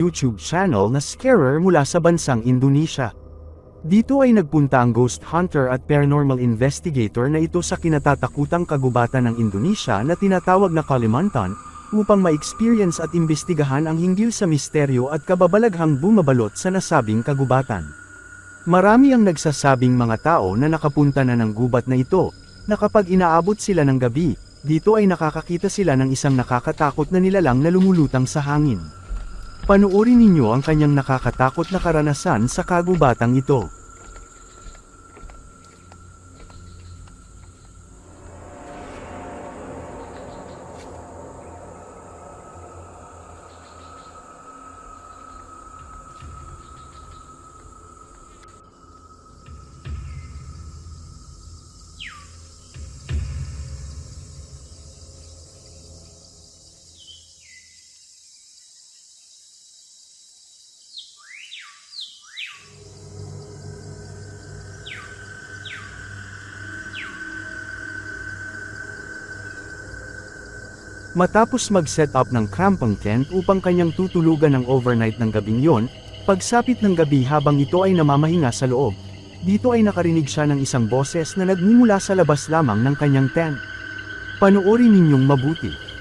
YouTube channel na Scarer mula sa bansang Indonesia. Dito ay nagpunta ang ghost hunter at paranormal investigator na ito sa kinatatakutang kagubatan ng Indonesia na tinatawag na Kalimantan, upang ma-experience at imbestigahan ang hinggil sa misteryo at kababalaghang bumabalot sa nasabing kagubatan. Marami ang nagsasabing mga tao na nakapunta na ng gubat na ito, na kapag inaabot sila ng gabi, dito ay nakakakita sila ng isang nakakatakot na nilalang na lumulutang sa hangin. Panoorin ninyo ang kanyang nakakatakot na karanasan sa kagubatang ito. Matapos mag-set up ng camping tent upang kanyang tutulugan ng overnight ng gabing yon, pagsapit ng gabi habang ito ay namamahinga sa loob, dito ay nakarinig siya ng isang boses na nagmumula sa labas lamang ng kanyang tent. Panoorin ninyong mabuti.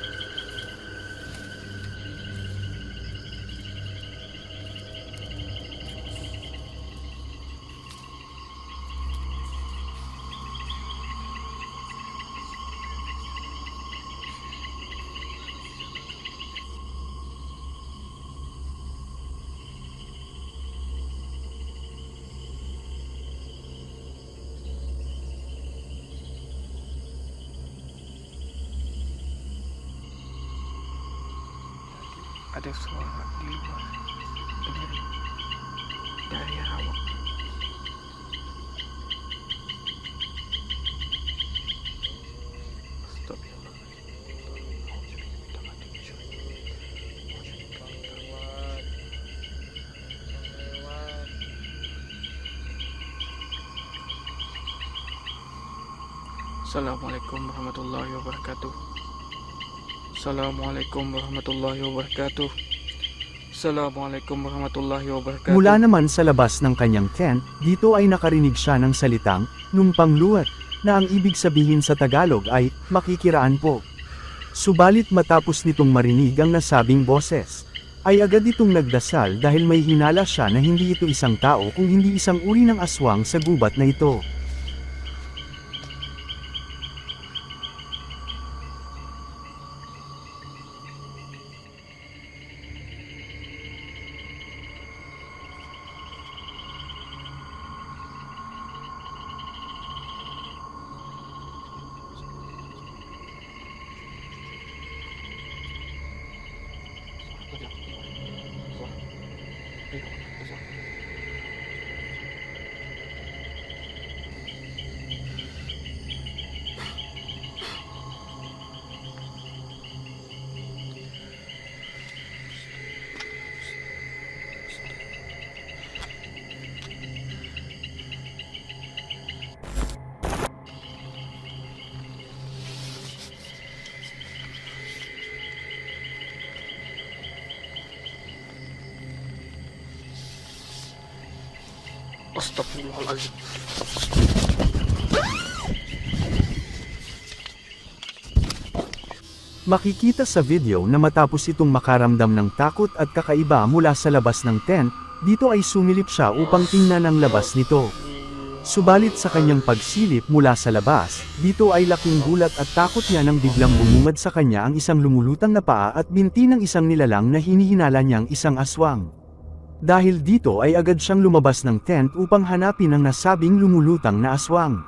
Ada suara di luar dari hawak. Assalamualaikum warahmatullahi wabarakatuh. Assalamualaikum warahmatullahi wabarakatuh. Assalamualaikum warahmatullahi wabarakatuh. Mula naman sa labas ng kanyang tent, dito ay nakarinig siya ng salitang, "Numpang luwat," na ang ibig sabihin sa Tagalog ay, "Makikiraan po." Subalit matapos nitong marinig ang nasabing boses, ay agad itong nagdasal dahil may hinala siya na hindi ito isang tao kung hindi isang uri ng aswang sa gubat na ito. Astagfirullahaladzim. Makikita sa video na matapos itong makaramdam ng takot at kakaiba mula sa labas ng tent, dito ay sumilip siya upang tingnan ang labas nito. Subalit sa kanyang pagsilip mula sa labas, dito ay laking gulat at takot niya nang biglang bumungad sa kanya ang isang lumulutang na paa at binti ng isang nilalang na hinihinala niyang isang aswang. Dahil dito ay agad siyang lumabas ng tent upang hanapin ang nasabing lumulutang na aswang.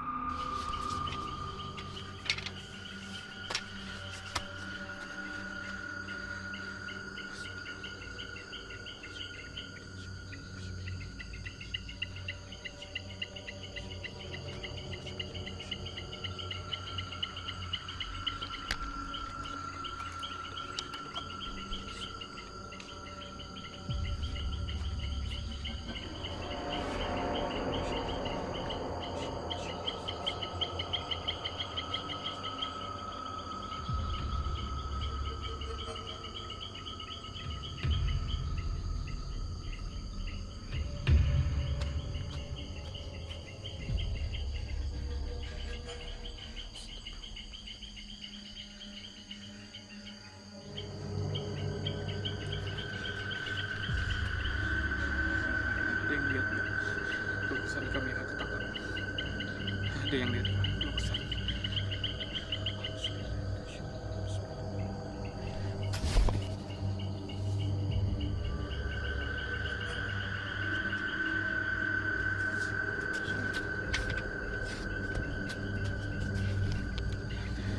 Ito yang dito.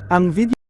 Ang video